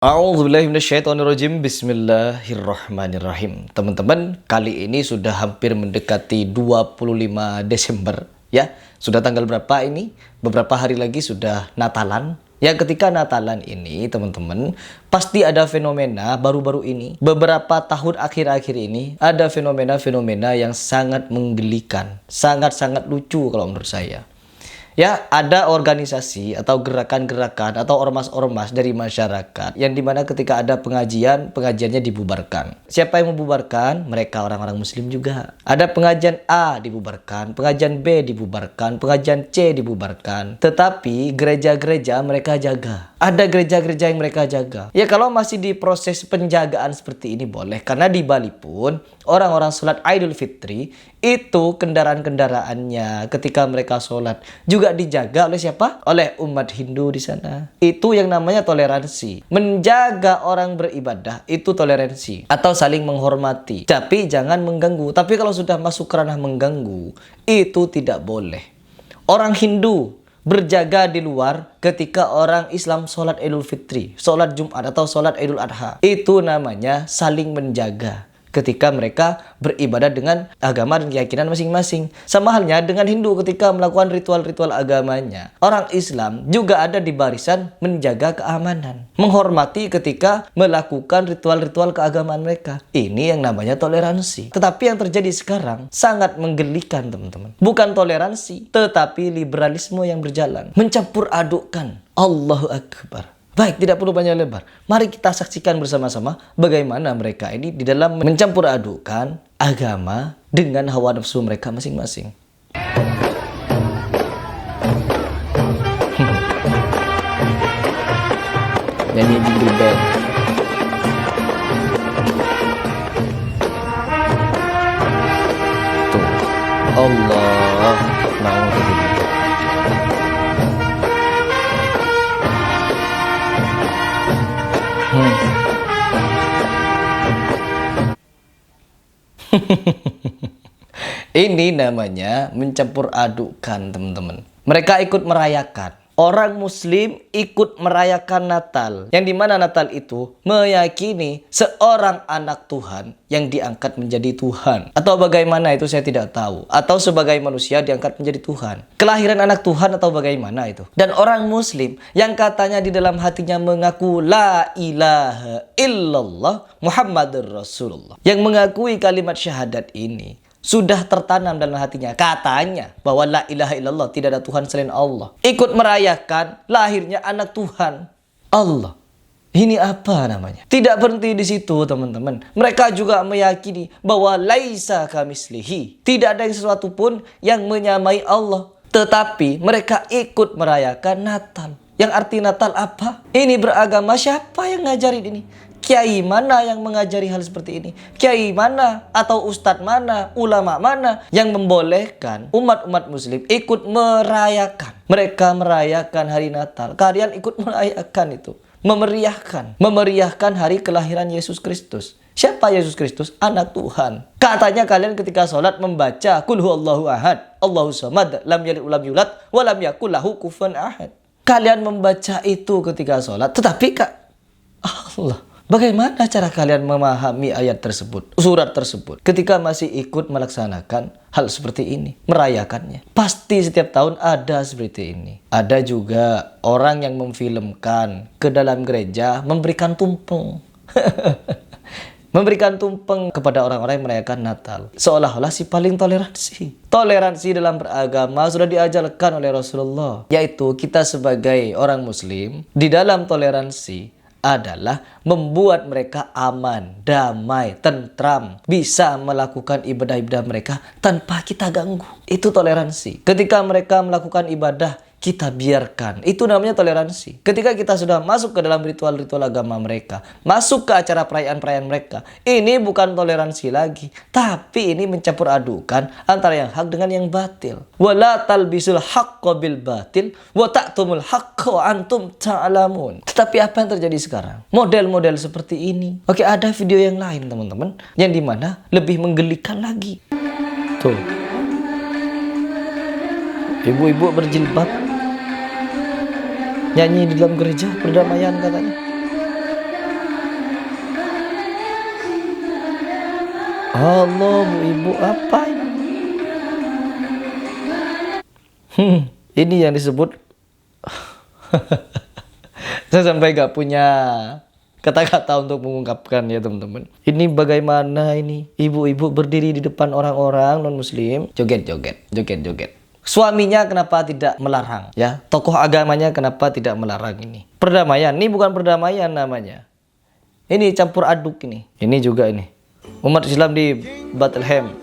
A'udzubillahiminasyaitonirrajim. Bismillahirrahmanirrahim. Teman-teman, kali ini sudah hampir mendekati 25 Desember ya. Sudah tanggal berapa ini? Beberapa hari lagi sudah Natalan. Ya, ketika Natalan ini teman-teman, pasti ada fenomena baru-baru ini. Beberapa tahun akhir-akhir ini ada fenomena-fenomena yang sangat menggelikan, sangat-sangat lucu kalau menurut saya. Ya, ada organisasi atau gerakan-gerakan atau ormas-ormas dari masyarakat yang dimana ketika ada pengajian, pengajiannya dibubarkan. Siapa yang membubarkan? Mereka orang-orang muslim juga. Ada pengajian A dibubarkan, pengajian B dibubarkan, pengajian C dibubarkan. Tetapi gereja-gereja mereka jaga. Ada gereja-gereja yang mereka jaga. Ya, kalau masih di proses penjagaan seperti ini boleh. Karena di Bali pun orang-orang sholat Idul Fitri itu kendaraan-kendaraannya ketika mereka sholat juga dijaga oleh siapa? Oleh umat Hindu di sana. Itu yang namanya toleransi. Menjaga orang beribadah itu toleransi atau saling menghormati. Tapi jangan mengganggu. Tapi kalau sudah masuk ranah mengganggu, itu tidak boleh. Orang Hindu berjaga di luar ketika orang Islam sholat Idul Fitri, sholat Jumat atau sholat Idul Adha. Itu namanya saling menjaga ketika mereka beribadah dengan agama dan keyakinan masing-masing. Sama halnya dengan Hindu ketika melakukan ritual-ritual agamanya. Orang Islam juga ada di barisan menjaga keamanan, menghormati ketika melakukan ritual-ritual keagamaan mereka. Ini yang namanya toleransi. Tetapi yang terjadi sekarang sangat menggelikan teman-teman. Bukan toleransi, tetapi liberalisme yang berjalan. Mencampur adukkan. Allahu Akbar. Baik, tidak perlu panjang lebar. Mari kita saksikan bersama-sama bagaimana mereka ini di dalam mencampur adukan agama dengan hawa nafsu mereka masing-masing. Nyanyi jingle bell. Tuh. Allah. Na'udzubillah. Ini namanya mencampur adukkan teman-teman. Mereka ikut merayakan. Orang Muslim ikut merayakan Natal. Yang dimana Natal itu meyakini seorang anak Tuhan yang diangkat menjadi Tuhan. Atau bagaimana itu saya tidak tahu. Atau sebagai manusia diangkat menjadi Tuhan. Kelahiran anak Tuhan atau bagaimana itu. Dan orang Muslim yang katanya di dalam hatinya mengaku La ilaha illallah Muhammadur Rasulullah. Yang mengakui kalimat syahadat ini sudah tertanam dalam hatinya katanya bahwa la ilaha illallah, tidak ada Tuhan selain Allah. Ikut merayakan lahirnya anak Tuhan Allah. Ini apa namanya? Tidak berhenti di situ teman-teman. Mereka juga meyakini bahwa laisa kamislihi, tidak ada yang sesuatu pun yang menyamai Allah. Tetapi mereka ikut merayakan Natal. Yang arti Natal apa? Ini beragama siapa yang ngajarin ini? Kiai mana yang mengajari hal seperti ini? Kiai mana atau ustadz mana, ulama mana yang membolehkan umat-umat muslim ikut merayakan? Mereka merayakan hari Natal. Kalian ikut merayakan itu. Memeriahkan hari kelahiran Yesus Kristus. Siapa Yesus Kristus? Anak Tuhan. Katanya kalian ketika sholat membaca Qul huwallahu ahad, Allahu samad, lam yalid walam yulad, wa lam yakul lahu kufuwan ahad. Kalian membaca itu ketika sholat. Tetapi Allah, bagaimana cara kalian memahami ayat tersebut, surat tersebut, ketika masih ikut melaksanakan hal seperti ini, merayakannya? Pasti setiap tahun ada seperti ini. Ada juga orang yang memfilmkan ke dalam gereja memberikan tumpeng. Memberikan tumpeng kepada orang-orang yang merayakan Natal. Seolah-olah si paling toleransi. Toleransi dalam beragama sudah diajarkan oleh Rasulullah. Yaitu kita sebagai orang Muslim, di dalam toleransi adalah membuat mereka aman, damai, tentram, bisa melakukan ibadah-ibadah mereka tanpa kita ganggu. Itu toleransi. Ketika mereka melakukan ibadah, kita biarkan. Itu namanya toleransi. Ketika kita sudah masuk ke dalam ritual-ritual agama mereka, masuk ke acara perayaan-perayaan mereka, ini bukan toleransi lagi, tapi ini mencampur adukan antara yang hak dengan yang batil. Wala talbisul haqqo bil batil wa ta'tumul haqqo wa antum ta'lamun. Tetapi apa yang terjadi sekarang? Model-model seperti ini. Oke, ada video yang lain teman-teman, yang dimana lebih menggelikan lagi. Tuh, ibu-ibu berjilbab nyanyi di dalam gereja perdamaian katanya. Allah, Bu Ibu, apa ini? Ini yang disebut saya sampai gak punya kata-kata untuk mengungkapkan ya teman-teman. Ini bagaimana ini ibu-ibu berdiri di depan orang-orang non-muslim joget-joget. Suaminya kenapa tidak melarang ya? Tokoh agamanya kenapa tidak melarang ini? Perdamaian, ini bukan perdamaian namanya. Ini campur aduk ini. Ini juga ini. Umat Islam di Bethlehem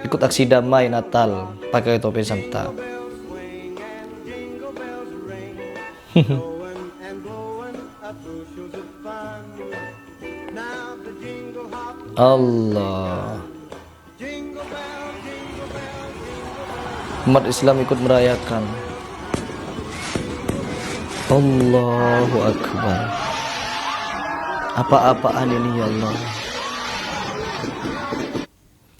ikut aksi damai Natal pakai topi Santa. Allah. Umat Islam ikut merayakan. Allahu Akbar. Apa-apaan ini ya Allah?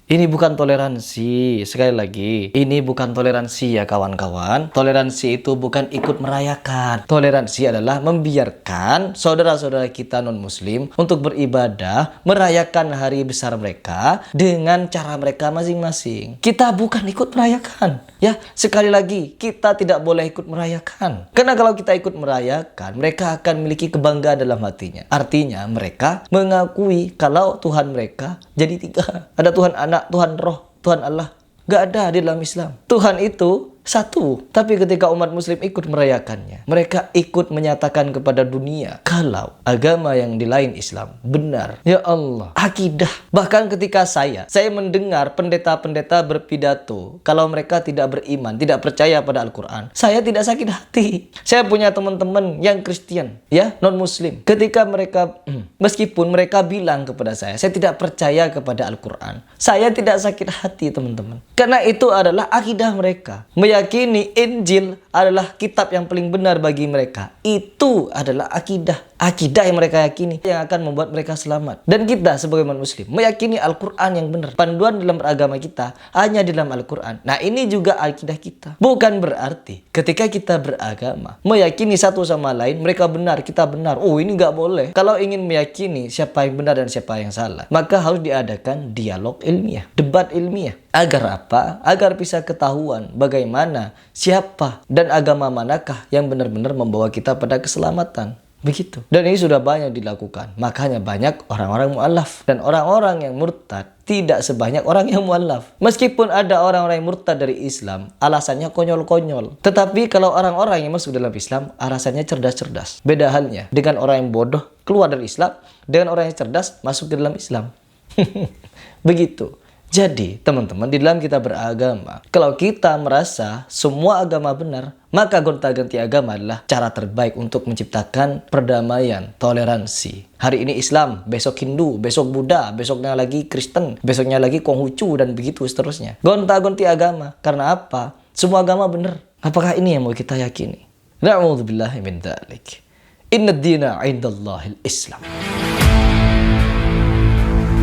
Ini bukan toleransi. Sekali lagi, ini bukan toleransi ya kawan-kawan. Toleransi itu bukan ikut merayakan. Toleransi adalah membiarkan saudara-saudara kita non-muslim untuk beribadah, merayakan hari besar mereka dengan cara mereka masing-masing. Kita bukan ikut merayakan. Ya, sekali lagi, kita tidak boleh ikut merayakan. Karena kalau kita ikut merayakan, mereka akan memiliki kebanggaan dalam hatinya. Artinya, mereka mengakui kalau Tuhan mereka jadi tiga. Ada Tuhan Anak, Tuhan Roh, Tuhan Allah. Gak ada di dalam Islam. Tuhan itu satu. Tapi ketika umat muslim ikut merayakannya, mereka ikut menyatakan kepada dunia kalau agama yang di lain Islam benar. Ya Allah, akidah. Bahkan ketika saya mendengar pendeta-pendeta berpidato kalau mereka tidak beriman, tidak percaya pada Al-Quran, saya tidak sakit hati. Saya punya teman-teman yang Kristen, ya, non-muslim. Ketika mereka, meskipun mereka bilang kepada saya tidak percaya kepada Al-Quran, saya tidak sakit hati teman-teman. Karena itu adalah akidah mereka. Meyakini Injil adalah kitab yang paling benar bagi mereka. Itu adalah akidah. Akidah yang mereka yakini yang akan membuat mereka selamat. Dan kita sebagai umat muslim meyakini Al-Quran yang benar. Panduan dalam beragama kita hanya di dalam Al-Quran. Nah, ini juga akidah kita. Bukan berarti ketika kita beragama meyakini satu sama lain mereka benar, kita benar. Oh, ini nggak boleh. Kalau ingin meyakini siapa yang benar dan siapa yang salah, maka harus diadakan dialog ilmiah, debat ilmiah. Agar apa? Agar bisa ketahuan bagaimana, siapa, dan agama manakah yang benar-benar membawa kita pada keselamatan. Begitu. Dan ini sudah banyak dilakukan. Makanya banyak orang-orang mu'alaf. Dan orang-orang yang murtad tidak sebanyak orang yang mu'alaf. Meskipun ada orang-orang yang murtad dari Islam, alasannya konyol-konyol. Tetapi kalau orang-orang yang masuk dalam Islam, alasannya cerdas-cerdas. Beda halnya dengan orang yang bodoh keluar dari Islam, dengan orang yang cerdas masuk ke dalam Islam. Begitu. Jadi, teman-teman, di dalam kita beragama, kalau kita merasa semua agama benar, maka gonta-ganti agama adalah cara terbaik untuk menciptakan perdamaian, toleransi. Hari ini Islam, besok Hindu, besok Buddha, besoknya lagi Kristen, besoknya lagi Konghucu, dan begitu seterusnya. Gonta-ganti agama. Karena apa? Semua agama benar. Apakah ini yang mau kita yakini? Na'udzubillahi min dzalik. Inna ad-dina 'indallahil Islam.